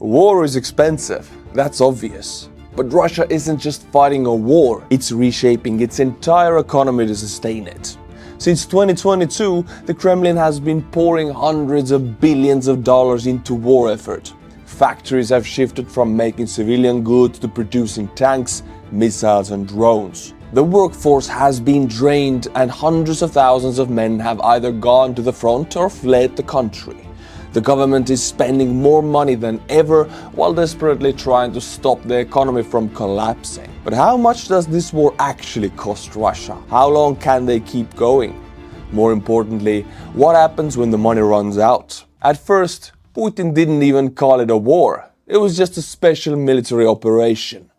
War is expensive, that's obvious. But Russia isn't just fighting a war, it's reshaping its entire economy to sustain it. Since 2022, the Kremlin has been pouring hundreds of billions of dollars into war effort. Factories have shifted from making civilian goods to producing tanks, missiles and drones. The workforce has been drained and hundreds of thousands of men have either gone to the front or fled the country. The government is spending more money than ever while desperately trying to stop the economy from collapsing. But how much does this war actually cost Russia? How long can they keep going? More importantly, what happens when the money runs out? At first, Putin didn't even call it a war. It was just a special military operation.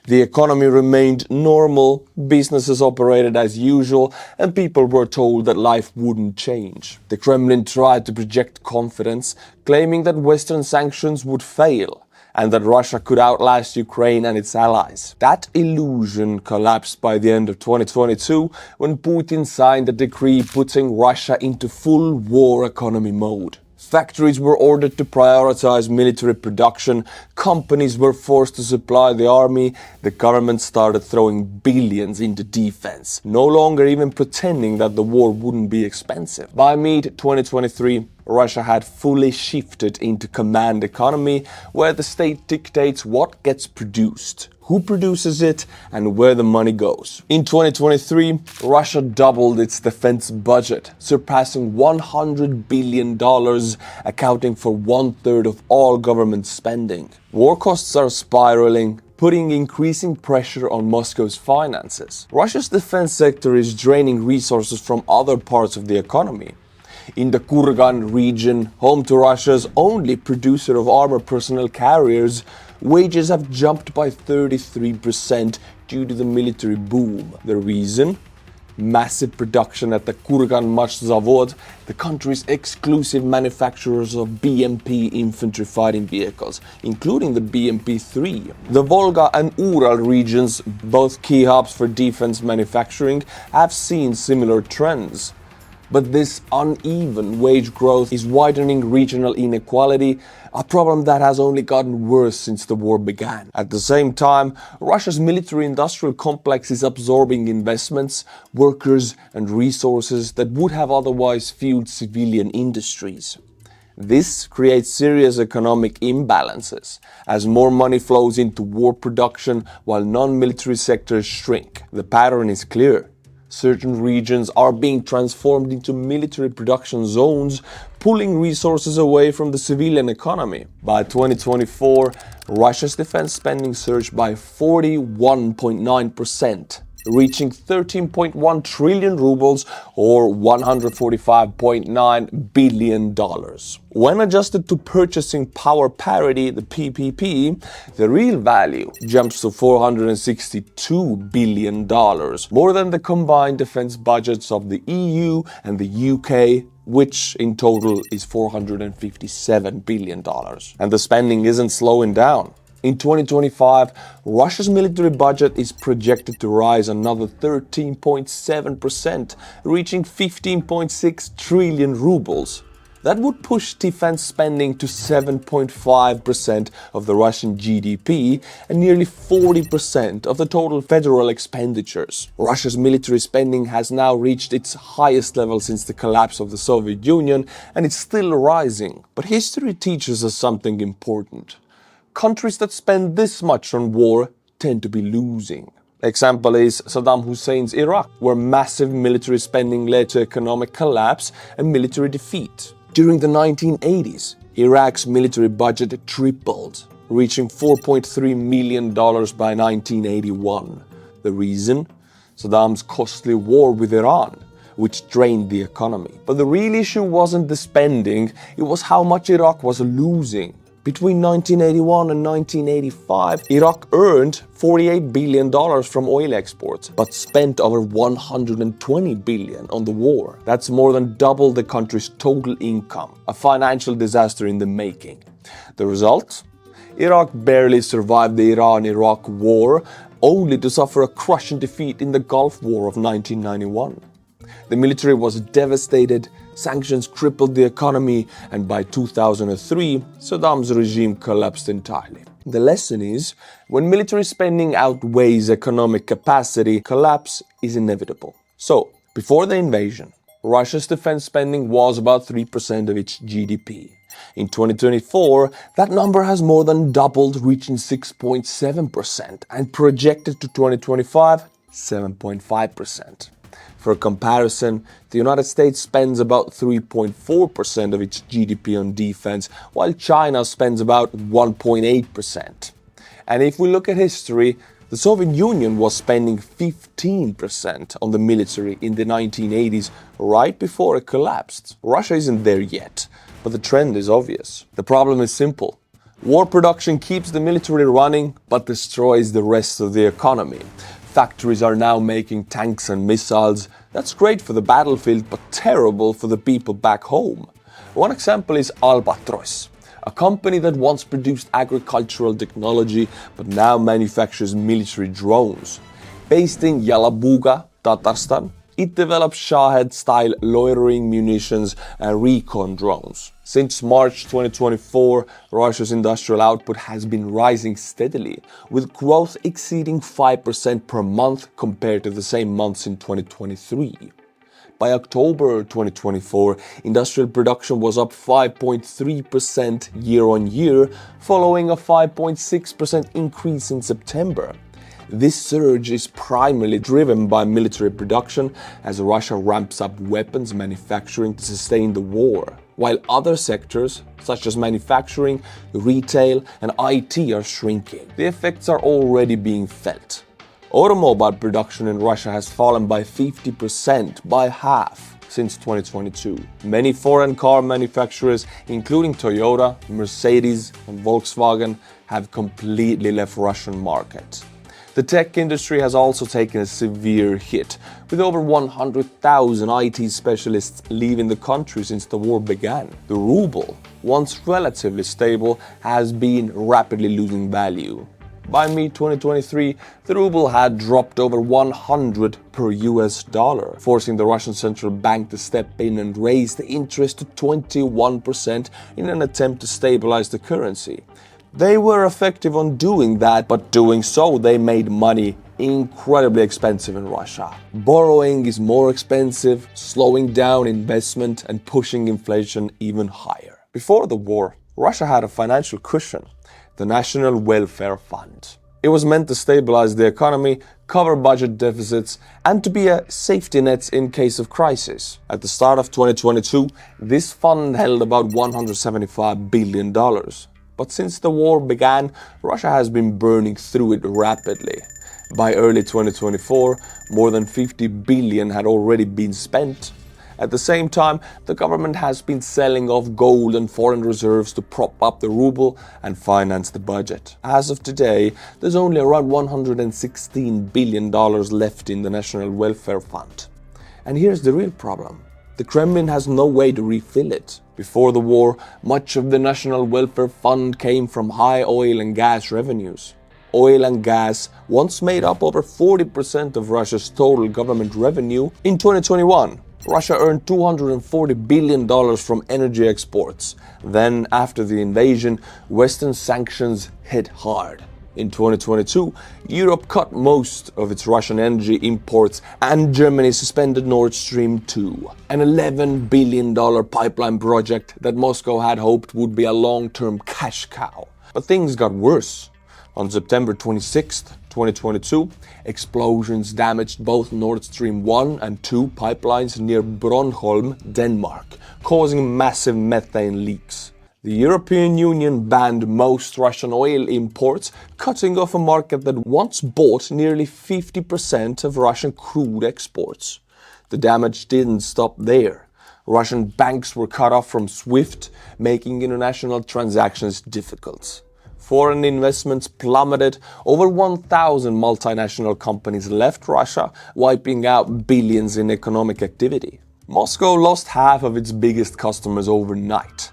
The economy remained normal, businesses operated as usual, and people were told that life wouldn't change. The Kremlin tried to project confidence, claiming that Western sanctions would fail, and that Russia could outlast Ukraine and its allies. That illusion collapsed by the end of 2022 when Putin signed a decree putting Russia into full war economy mode. Factories were ordered to prioritize military production, companies were forced to supply the army, the government started throwing billions into defense, no longer even pretending that the war wouldn't be expensive. By mid-2023, Russia had fully shifted into command economy, where the state dictates what gets produced, who produces it, and where the money goes. In 2023, Russia doubled its defense budget, surpassing $100 billion, accounting for 1/3 of all government spending. War costs are spiraling, putting increasing pressure on Moscow's finances. Russia's defense sector is draining resources from other parts of the economy. In the Kurgan region, home to Russia's only producer of armor personnel carriers, wages have jumped by 33% due to the military boom. The reason? Massive production at the Kurgan Zavod, the country's exclusive manufacturers of BMP infantry fighting vehicles, including the BMP-3. The Volga and Ural regions, both key hubs for defense manufacturing, have seen similar trends. But this uneven wage growth is widening regional inequality, a problem that has only gotten worse since the war began. At the same time, Russia's military-industrial complex is absorbing investments, workers and resources that would have otherwise fueled civilian industries. This creates serious economic imbalances, as more money flows into war production while non-military sectors shrink. The pattern is clear. Certain regions are being transformed into military production zones, pulling resources away from the civilian economy. By 2024, Russia's defense spending surged by 41.9%, reaching 13.1 trillion rubles or $145.9 billion. When adjusted to purchasing power parity, the PPP, the real value jumps to $462 billion, more than the combined defense budgets of the EU and the UK, which in total is $457 billion. And the spending isn't slowing down. In 2025, Russia's military budget is projected to rise another 13.7%, reaching 15.6 trillion rubles. That would push defense spending to 7.5% of the Russian GDP and nearly 40% of the total federal expenditures. Russia's military spending has now reached its highest level since the collapse of the Soviet Union, and it's still rising. But history teaches us something important. Countries that spend this much on war tend to be losing. Example is Saddam Hussein's Iraq, where massive military spending led to economic collapse and military defeat. During the 1980s, Iraq's military budget tripled, reaching $4.3 million by 1981. The reason? Saddam's costly war with Iran, which drained the economy. But the real issue wasn't the spending, it was how much Iraq was losing. Between 1981 and 1985, Iraq earned $48 billion from oil exports, but spent over $120 billion on the war. That's more than double the country's total income, a financial disaster in the making. The result? Iraq barely survived the Iran-Iraq war, only to suffer a crushing defeat in the Gulf War of 1991. The military was devastated, Sanctions crippled the economy, and by 2003, Saddam's regime collapsed entirely. The lesson is, when military spending outweighs economic capacity, collapse is inevitable. So, before the invasion, Russia's defense spending was about 3% of its GDP. In 2024, that number has more than doubled, reaching 6.7%, and projected to 2025, 7.5%. For comparison, the United States spends about 3.4% of its GDP on defense, while China spends about 1.8%. And if we look at history, the Soviet Union was spending 15% on the military in the 1980s, right before it collapsed. Russia isn't there yet, but the trend is obvious. The problem is simple. War production keeps the military running, but destroys the rest of the economy. Factories are now making tanks and missiles. That's great for the battlefield, but terrible for the people back home. One example is Albatross, a company that once produced agricultural technology, but now manufactures military drones. Based in Yalabuga, Tatarstan, it develops Shahed-style loitering munitions and recon drones. Since March 2024, Russia's industrial output has been rising steadily, with growth exceeding 5% per month compared to the same months in 2023. By October 2024, industrial production was up 5.3% year-on-year, following a 5.6% increase in September. This surge is primarily driven by military production as Russia ramps up weapons manufacturing to sustain the war, while other sectors, such as manufacturing, retail, and IT, are shrinking. The effects are already being felt. Automobile production in Russia has fallen by 50%, by half, since 2022. Many foreign car manufacturers, including Toyota, Mercedes, and Volkswagen, have completely left Russian market. The tech industry has also taken a severe hit, with over 100,000 IT specialists leaving the country since the war began. The ruble, once relatively stable, has been rapidly losing value. By mid-2023, the ruble had dropped over 100 per US dollar, forcing the Russian central bank to step in and raise the interest to 21% in an attempt to stabilize the currency. They were effective on doing that, but doing so, they made money incredibly expensive in Russia. Borrowing is more expensive, slowing down investment and pushing inflation even higher. Before the war, Russia had a financial cushion, the National Welfare Fund. It was meant to stabilize the economy, cover budget deficits, and to be a safety net in case of crisis. At the start of 2022, this fund held about $175 billion. But since the war began, Russia has been burning through it rapidly. By early 2024, more than 50 billion had already been spent. At the same time, the government has been selling off gold and foreign reserves to prop up the ruble and finance the budget. As of today, there's only around $116 billion left in the National Welfare Fund. And here's the real problem. The Kremlin has no way to refill it. Before the war, much of the National Welfare Fund came from high oil and gas revenues. Oil and gas once made up over 40% of Russia's total government revenue. In 2021, Russia earned $240 billion from energy exports. Then, after the invasion, Western sanctions hit hard. In 2022, Europe cut most of its Russian energy imports, and Germany suspended Nord Stream 2, an $11 billion pipeline project that Moscow had hoped would be a long-term cash cow. But things got worse. On September 26, 2022, explosions damaged both Nord Stream 1 and 2 pipelines near Bornholm, Denmark, causing massive methane leaks. The European Union banned most Russian oil imports, cutting off a market that once bought nearly 50% of Russian crude exports. The damage didn't stop there. Russian banks were cut off from SWIFT, making international transactions difficult. Foreign investments plummeted. Over 1,000 multinational companies left Russia, wiping out billions in economic activity. Moscow lost half of its biggest customers overnight.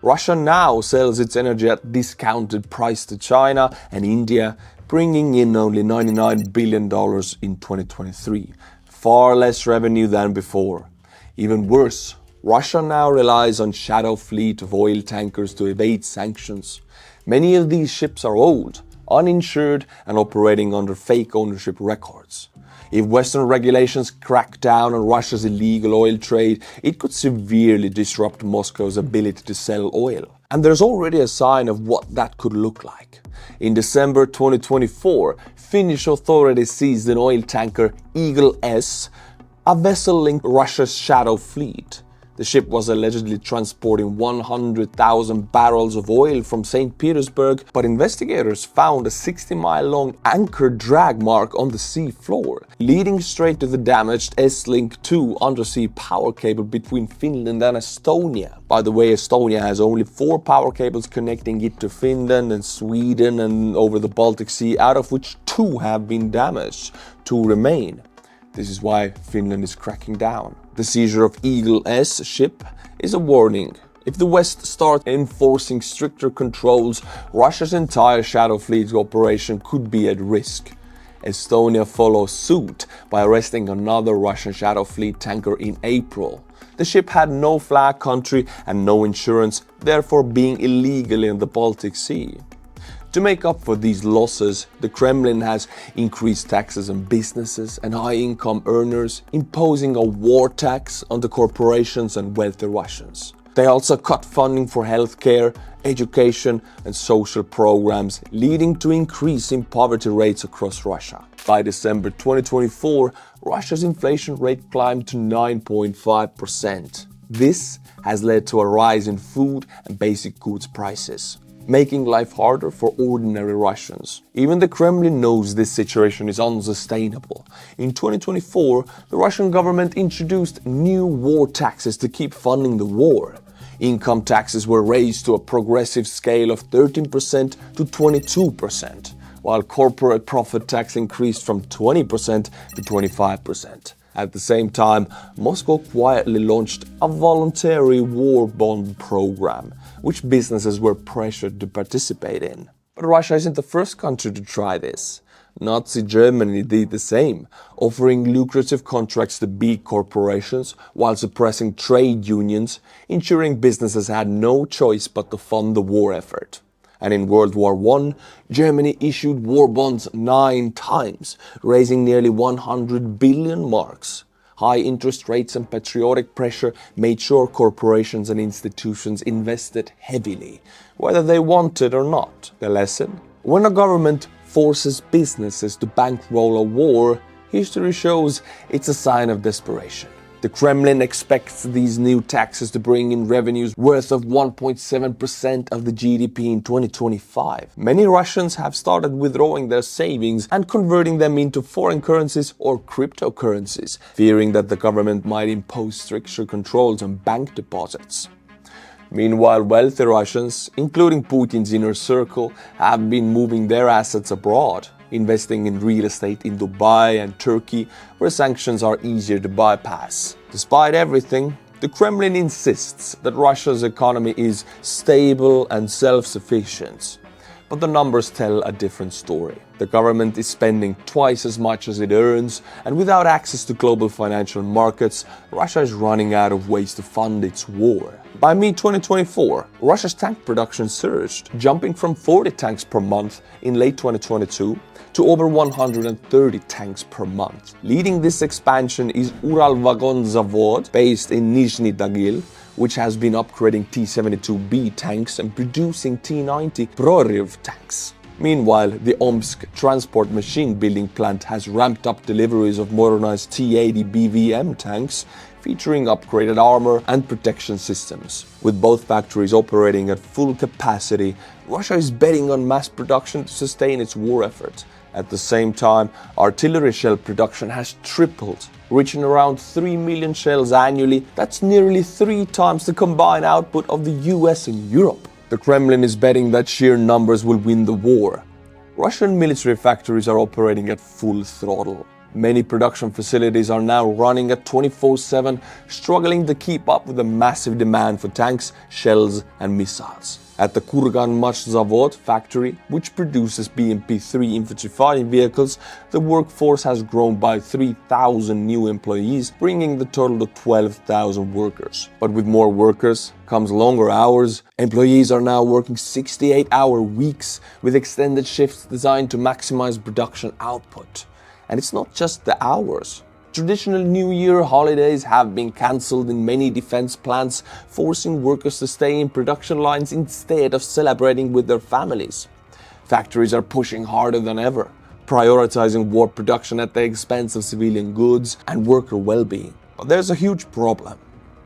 Russia now sells its energy at discounted price to China and India, bringing in only $99 billion in 2023, far less revenue than before. Even worse, Russia now relies on shadow fleet of oil tankers to evade sanctions. Many of these ships are old, uninsured and operating under fake ownership records. If Western regulations crack down on Russia's illegal oil trade, it could severely disrupt Moscow's ability to sell oil. And there's already a sign of what that could look like. In December 2024, Finnish authorities seized an oil tanker Eagle S, a vessel linked Russia's shadow fleet. The ship was allegedly transporting 100,000 barrels of oil from St. Petersburg, but investigators found a 60-mile-long anchor drag mark on the sea floor, leading straight to the damaged S-Link 2 undersea power cable between Finland and Estonia. By the way, Estonia has only 4 power cables connecting it to Finland and Sweden and over the Baltic Sea, out of which 2 have been damaged. 2 remain. This is why Finland is cracking down. The seizure of Eagle S ship is a warning. If the West starts enforcing stricter controls, Russia's entire shadow fleet operation could be at risk. Estonia follows suit by arresting another Russian shadow fleet tanker in April. The ship had no flag country and no insurance, therefore being illegal in the Baltic Sea. To make up for these losses, the Kremlin has increased taxes on businesses and high-income earners, imposing a war tax on the corporations and wealthy Russians. They also cut funding for healthcare, education and social programs, leading to increasing poverty rates across Russia. By December 2024, Russia's inflation rate climbed to 9.5%. This has led to a rise in food and basic goods prices, making life harder for ordinary Russians. Even the Kremlin knows this situation is unsustainable. In 2024, the Russian government introduced new war taxes to keep funding the war. Income taxes were raised to a progressive scale of 13% to 22%, while corporate profit tax increased from 20% to 25%. At the same time, Moscow quietly launched a voluntary war bond program, which businesses were pressured to participate in. But Russia isn't the first country to try this. Nazi Germany did the same, offering lucrative contracts to big corporations while suppressing trade unions, ensuring businesses had no choice but to fund the war effort. And in World War I, Germany issued war bonds 9 times, raising nearly 100 billion marks. High interest rates and patriotic pressure made sure corporations and institutions invested heavily, whether they wanted or not. The lesson? When a government forces businesses to bankroll a war, history shows it's a sign of desperation. The Kremlin expects these new taxes to bring in revenues worth of 1.7% of the GDP in 2025. Many Russians have started withdrawing their savings and converting them into foreign currencies or cryptocurrencies, fearing that the government might impose stricter controls on bank deposits. Meanwhile, wealthy Russians, including Putin's inner circle, have been moving their assets abroad, investing in real estate in Dubai and Turkey, where sanctions are easier to bypass. Despite everything, the Kremlin insists that Russia's economy is stable and self-sufficient. But the numbers tell a different story. The government is spending twice as much as it earns, and without access to global financial markets, Russia is running out of ways to fund its war. By mid-2024, Russia's tank production surged, jumping from 40 tanks per month in late 2022 to over 130 tanks per month. Leading this expansion is Ural Vagon Zavod, based in Nizhny Tagil, which has been upgrading T-72B tanks and producing T-90 Proryv tanks. Meanwhile, the Omsk transport machine building plant has ramped up deliveries of modernized T-80 BVM tanks, featuring upgraded armor and protection systems. With both factories operating at full capacity, Russia is betting on mass production to sustain its war effort. At the same time, artillery shell production has tripled, reaching around 3 million shells annually. That's nearly 3 times the combined output of the US and Europe. The Kremlin is betting that sheer numbers will win the war. Russian military factories are operating at full throttle. Many production facilities are now running at 24/7, struggling to keep up with the massive demand for tanks, shells and missiles. At the Kurgan factory, which produces BMP-3 infantry fighting vehicles, the workforce has grown by 3,000 new employees, bringing the total to 12,000 workers. But with more workers comes longer hours. Employees are now working 68-hour weeks with extended shifts designed to maximize production output. And it's not just the hours. Traditional New Year holidays have been cancelled in many defense plants, forcing workers to stay in production lines instead of celebrating with their families. Factories are pushing harder than ever, prioritizing war production at the expense of civilian goods and worker well-being. But there's a huge problem.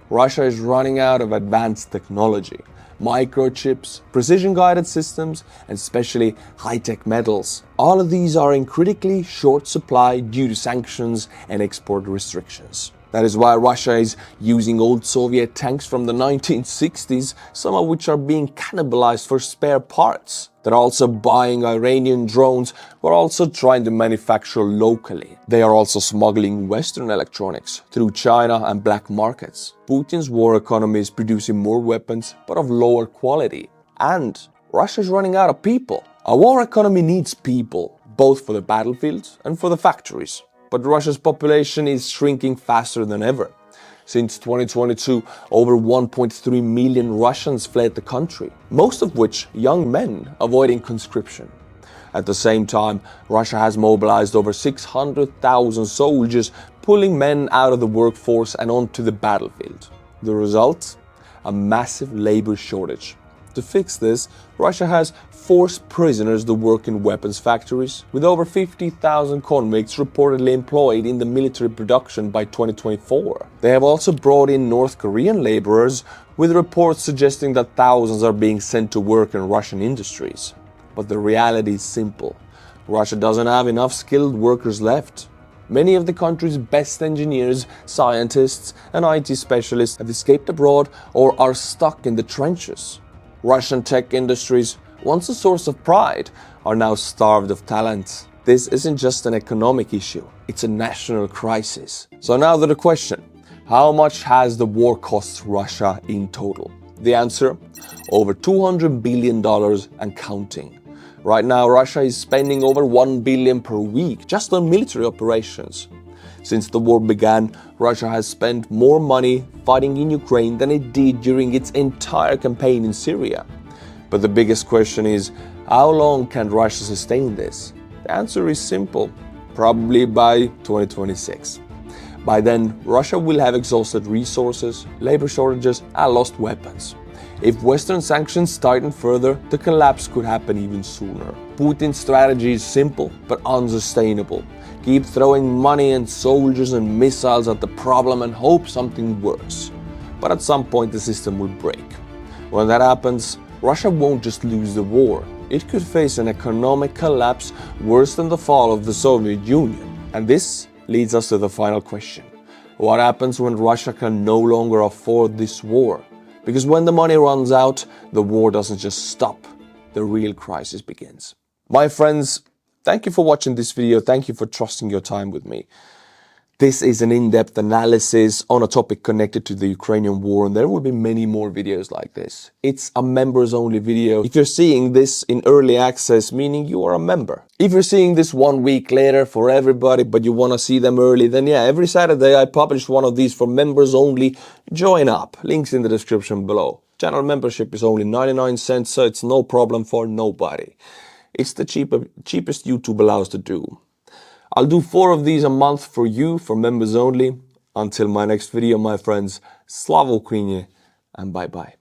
Russia is running out of advanced technology. Microchips, precision-guided systems, and especially high-tech metals. All of these are in critically short supply due to sanctions and export restrictions. That is why Russia is using old Soviet tanks from the 1960s, some of which are being cannibalized for spare parts. They're also buying Iranian drones, but also trying to manufacture locally. They are also smuggling Western electronics through China and black markets. Putin's war economy is producing more weapons, but of lower quality. And Russia is running out of people. A war economy needs people, both for the battlefields and for the factories. But Russia's population is shrinking faster than ever. Since 2022, over 1.3 million Russians fled the country, most of which young men avoiding conscription. At the same time, Russia has mobilized over 600,000 soldiers, pulling men out of the workforce and onto the battlefield. The result? A massive labor shortage. To fix this, Russia has forced prisoners to work in weapons factories, with over 50,000 convicts reportedly employed in the military production by 2024. They have also brought in North Korean laborers, with reports suggesting that thousands are being sent to work in Russian industries. But the reality is simple. Russia doesn't have enough skilled workers left. Many of the country's best engineers, scientists, and IT specialists have escaped abroad or are stuck in the trenches. Russian tech industries, once a source of pride, are now starved of talent. This isn't just an economic issue, it's a national crisis. So now to the question, how much has the war cost Russia in total? The answer? Over $200 billion and counting. Right now, Russia is spending over $1 billion per week just on military operations. Since the war began, Russia has spent more money fighting in Ukraine than it did during its entire campaign in Syria. But the biggest question is, how long can Russia sustain this? The answer is simple, probably by 2026. By then, Russia will have exhausted resources, labor shortages, and lost weapons. If Western sanctions tighten further, the collapse could happen even sooner. Putin's strategy is simple but unsustainable. Keep throwing money and soldiers and missiles at the problem and hope something works. But at some point the system will break. When that happens, Russia won't just lose the war. It could face an economic collapse worse than the fall of the Soviet Union. And this leads us to the final question. What happens when Russia can no longer afford this war? Because when the money runs out, the war doesn't just stop. The real crisis begins. My friends, thank you for watching this video. Thank you for trusting your time with me. This is an in-depth analysis on a topic connected to the Ukrainian war, and there will be many more videos like this. It's a members-only video. If you're seeing this in early access, meaning you are a member. If you're seeing this 1 week later for everybody, but you want to see them early, then yeah, every Saturday I publish one of these for members only. Join up. Links in the description below. Channel membership is only 99 cents, so it's no problem for nobody. It's the cheapest YouTube allows to do. I'll do 4 of these a month for you, for members only. Until my next video, my friends, Slava Ukraini, and bye-bye.